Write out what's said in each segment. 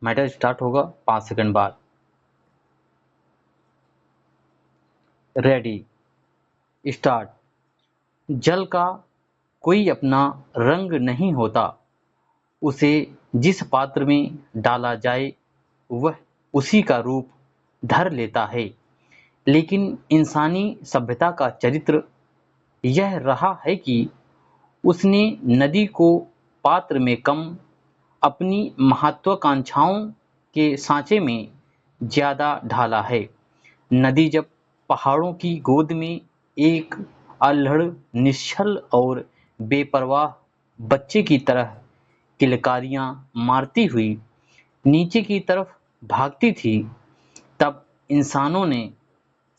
Matter start होगा 5 second बाद। Ready, start. जल का कोई अपना रंग नहीं होता, उसे जिस पात्र में डाला जाए वह उसी का रूप धर लेता है। लेकिन इंसानी सभ्यता का चरित्र यह रहा है कि उसने नदी को पात्र में कम, अपनी महत्वाकांक्षाओं के सांचे में ज्यादा ढाला है। नदी जब पहाड़ों की गोद में एक अल्हड़, निश्चल और बेपरवाह बच्चे की तरह किलकारियां मारती हुई नीचे की तरफ भागती थी, तब इंसानों ने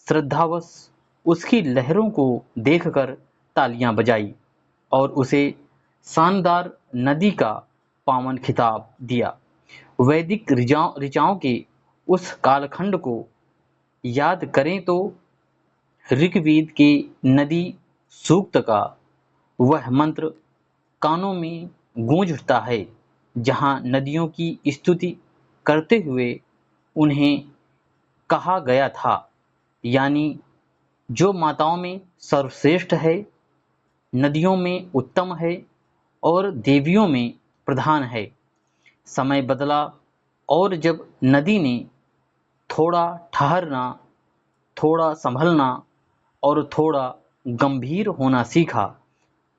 श्रद्धावश उसकी लहरों को देखकर तालियां बजाई और उसे शानदार नदी का पावन खिताब दिया। वैदिक ऋचाओं के उस कालखंड को याद करें तो ऋग्वेद के नदी सूक्त का वह मंत्र कानों में गूंज उठता है, जहाँ नदियों की स्तुति करते हुए उन्हें कहा गया था, यानी जो माताओं में सर्वश्रेष्ठ है, नदियों में उत्तम है और देवियों में प्रधान है। समय बदला और जब नदी ने थोड़ा ठहरना, थोड़ा संभलना और थोड़ा गंभीर होना सीखा,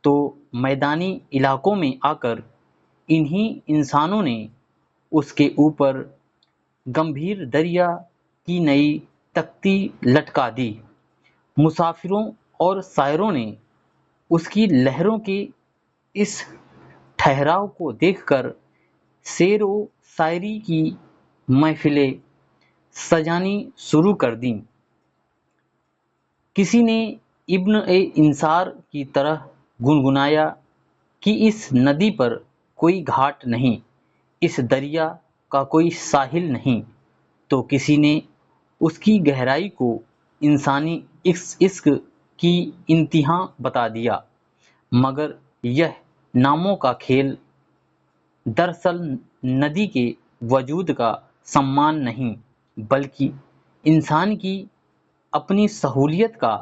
तो मैदानी इलाकों में आकर इन्हीं इंसानों ने उसके ऊपर गंभीर दरिया की नई तख्ती लटका दी। मुसाफिरों और शायरों ने उसकी लहरों के इस ठहराव को देखकर शेर व शायरी की महफिलें सजानी शुरू कर दीं। किसी ने इब्न ए इंसार की तरह गुनगुनाया कि इस नदी पर कोई घाट नहीं, इस दरिया का कोई साहिल नहीं, तो किसी ने उसकी गहराई को इंसानी इश्क की इंतहा बता दिया। मगर यह नामों का खेल दरअसल नदी के वजूद का सम्मान नहीं, बल्कि इंसान की अपनी सहूलियत का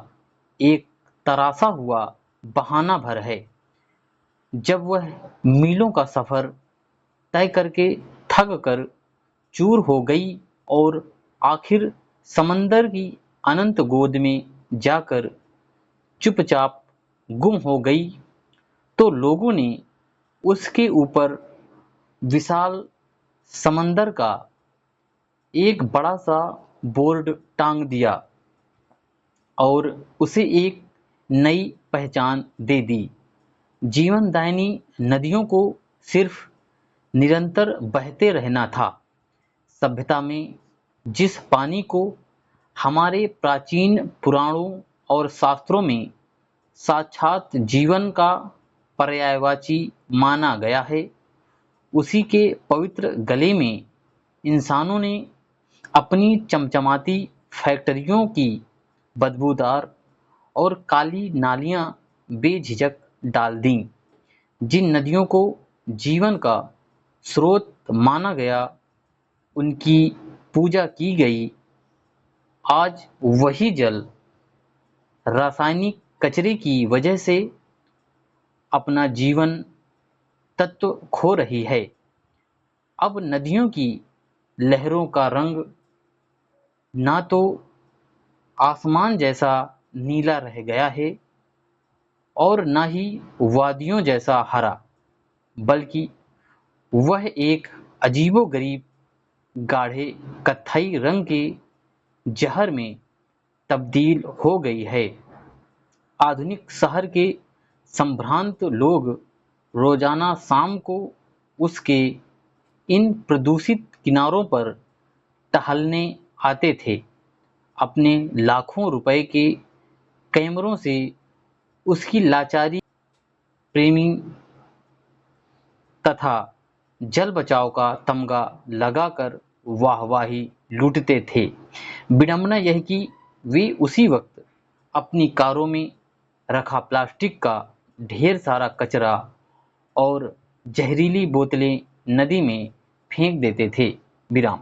एक तरासा हुआ बहाना भर है। जब वह मीलों का सफर तय करके थक कर चूर हो गई और आखिर समंदर की अनंत गोद में जाकर चुपचाप गुम हो गई, तो लोगों ने उसके ऊपर विशाल समंदर का एक बड़ा सा बोर्ड टांग दिया और उसे एक नई पहचान दे दी। जीवनदायिनी नदियों को सिर्फ निरंतर बहते रहना था। सभ्यता में जिस पानी को हमारे प्राचीन पुराणों और शास्त्रों में साक्षात जीवन का पर्यायवाची माना गया है, उसी के पवित्र गले में इंसानों ने अपनी चमचमाती फैक्ट्रियों की बदबूदार और काली नालियां बेझिझक डाल दीं। जिन नदियों को जीवन का स्रोत माना गया, उनकी पूजा की गई, आज वही जल रासायनिक कचरे की वजह से अपना जीवन तत्व खो रही है। अब नदियों की लहरों का रंग ना तो आसमान जैसा नीला रह गया है और ना ही वादियों जैसा हरा, बल्कि वह एक अजीबोगरीब गाढ़े कत्थई रंग के जहर में तब्दील हो गई है। आधुनिक शहर के संभ्रांत लोग रोजाना शाम को उसके इन प्रदूषित किनारों पर टहलने आते थे। अपने लाखों रुपए के कैमरों से उसकी लाचारी प्रेमी तथा जल बचाव का तमगा लगाकर वाहवाही लूटते थे। विडंबना यह कि वे उसी वक्त अपनी कारों में रखा प्लास्टिक का ढेर सारा कचरा और जहरीली बोतलें नदी में फेंक देते थे। विराम।